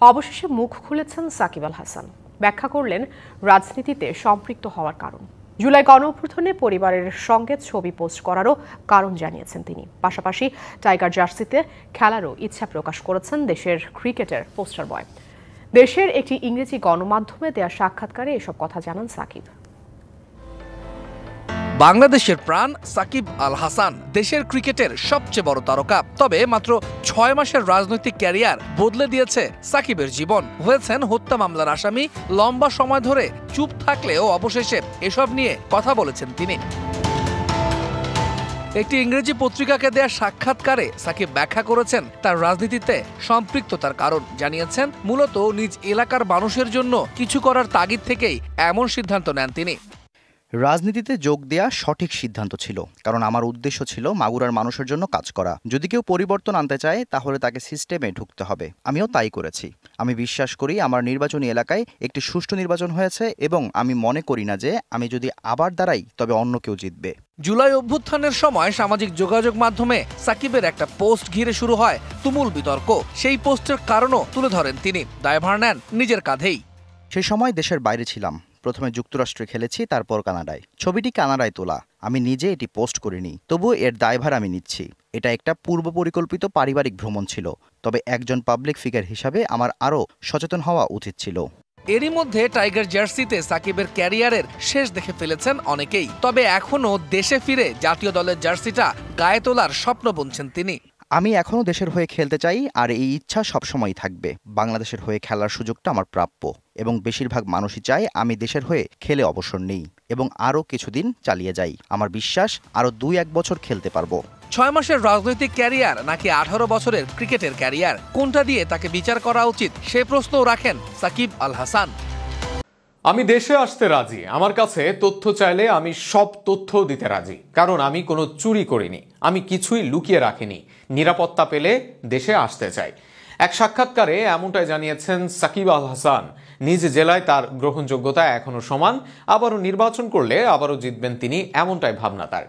অবশেষে মুখ খুলেছেন সাকিব আল হাসান। ব্যাখ্যা করলেন রাজনীতিতে সম্পৃক্ত হওয়ার কারণ। জুলাই গণঅভ্যুত্থানে পরিবারের সঙ্গে ছবি পোস্ট করারও কারণ জানিয়েছেন তিনি। পাশাপাশি টাইগার জার্সিতে খেলারও ইচ্ছা প্রকাশ করেছেন দেশের ক্রিকেটের পোস্টার বয়। দেশের একটি ইংরেজি গণমাধ্যমে দেয়া সাক্ষাৎকারে এসব কথা জানান সাকিব। বাংলাদেশের প্রাণ সাকিব আল হাসান দেশের ক্রিকেটের সবচেয়ে বড় তারকা। তবে মাত্র 6 মাসের রাজনৈতিক ক্যারিয়ার বদলে দিয়েছে সাকিবের জীবন। হয়েছেন হত্যা মামলার আসামি। লম্বা সময় ধরে চুপ থাকলেও অবশেষে এসব নিয়ে কথা বলেছেন তিনি। একটি ইংরেজি পত্রিকাকে দেয়া সাক্ষাৎকারে সাকিব ব্যাখ্যা করেছেন তার রাজনীতিতে সম্পৃক্ততার কারণ। জানিয়েছেন মূলত নিজ এলাকার মানুষের জন্য কিছু করার তাগিদ থেকেই এমন সিদ্ধান্ত নেন তিনি। রাজনীতিতে যোগ দেয়া সঠিক সিদ্ধান্ত ছিল, কারণ আমার উদ্দেশ্য ছিল মাগুরার মানুষের জন্য কাজ করা। যদি কেউ পরিবর্তন আনতে চায় তাহলে তাকে সিস্টেমে ঢুকতে হবে। আমিও তাই করেছি। আমি বিশ্বাস করি আমার নির্বাচনী এলাকায় একটি সুষ্ঠু নির্বাচন হয়েছে এবং আমি মনে করি না যে আমি যদি আবার দাঁড়াই তবে অন্য কেউ জিতবে। জুলাই অভ্যুত্থানের সময় সামাজিক যোগাযোগ মাধ্যমে সাকিবের একটা পোস্ট ঘিরে শুরু হয় তুমুল বিতর্ক। সেই পোস্টের কারণও তুলে ধরেন তিনি। দায়ভার নেন নিজের কাঁধেই। সেই সময় দেশের বাইরে ছিলাম। প্রথমে যুক্তরাষ্ট্রে খেলেছি, তারপর কানাডায়। ছবিটি কানাডায় তোলা। আমি নিজে এটি পোস্ট করিনি, তবুও এর দায়ভার আমি নিচ্ছি। এটা একটা পূর্ব পরিকল্পিত পারিবারিক ভ্রমণ ছিল। তবে একজন পাবলিক ফিগার হিসাবে আমার আরও সচেতন হওয়া উচিত ছিল। এরই মধ্যে টাইগার জার্সিতে সাকিবের ক্যারিয়ারের শেষ দেখে ফেলেছেন অনেকেই। তবে এখনও দেশে ফিরে জাতীয় দলের জার্সিটা গায়ে তোলার স্বপ্ন বুনছেন তিনি। আমি এখনও দেশের হয়ে খেলতে চাই, আর এই ইচ্ছা সবসময়ই থাকবে। বাংলাদেশের হয়ে খেলার সুযোগটা আমার প্রাপ্য এবং বেশিরভাগ মানুষই চায় আমি দেশের হয়ে খেলে অবসর নেই এবং আরও কিছুদিন চালিয়ে যাই। আমার বিশ্বাস আরও 2-1 বছর খেলতে পারবো। 6 মাসের রাজনৈতিক ক্যারিয়ার নাকি 18 বছরের ক্রিকেটের ক্যারিয়ার, কোনটা দিয়ে তাকে বিচার করা উচিত সে প্রশ্নও রাখেন সাকিব আল হাসান। আমি দেশে আসতে রাজি। আমার কাছে তথ্য চাইলে আমি সব তথ্য দিতে রাজি, কারণ আমি কোনো চুরি করিনি, আমি কিছুই লুকিয়ে রাখিনি। নিরাপত্তা পেলে দেশে আসতে চাই। এক সাক্ষাৎকারে এমনটাই জানিয়েছেন সাকিব আল হাসান। নিজ জেলায় তার গ্রহণযোগ্যতা এখনো সমান। আবারও নির্বাচন করলে আবারও জিতবেন তিনি, এমনটাই ভাবনা তার।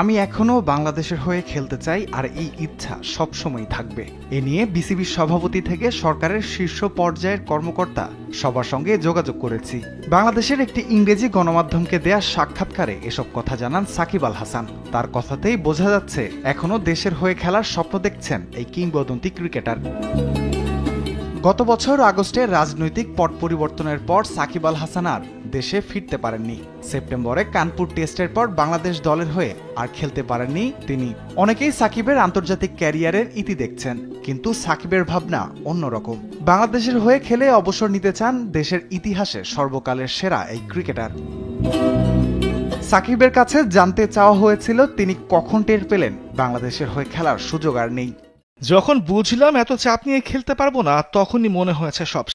আমি এখনও বাংলাদেশের হয়ে খেলতে চাই, আর এই ইচ্ছা সবসময় থাকবে। এ নিয়ে বিসিবির সভাপতি থেকে সরকারের শীর্ষ পর্যায়ের কর্মকর্তা সবার সঙ্গে যোগাযোগ করেছি। বাংলাদেশের একটি ইংরেজি গণমাধ্যমকে দেয়া সাক্ষাৎকারে এসব কথা জানান সাকিব আল হাসান। তার কথাতেই বোঝা যাচ্ছে এখনও দেশের হয়ে খেলার স্বপ্ন দেখছেন এই কিংবদন্তি ক্রিকেটার। গত বছর আগস্টে রাজনৈতিক পট পরিবর্তনের পর সাকিব আল হাসান আর দেশে ফিরতে পারেননি। সেপ্টেম্বরে কানপুর টেস্টের পর বাংলাদেশ দলের হয়ে আর খেলতে পারেননি তিনি। অনেকেই সাকিবের আন্তর্জাতিক ক্যারিয়ারের ইতি দেখছেন, কিন্তু সাকিবের ভাবনা অন্যরকম। বাংলাদেশের হয়ে খেলে অবসর নিতে চান দেশের ইতিহাসে সর্বকালের সেরা এই ক্রিকেটার। সাকিবের কাছে জানতে চাওয়া হয়েছিল তিনি কখন টের পেলেন বাংলাদেশের হয়ে খেলার সুযোগ আর নেই। যখন বুঝলাম এত চাপ নিয়ে খেলতে পারবো না, তখনই মনে হয়েছে সব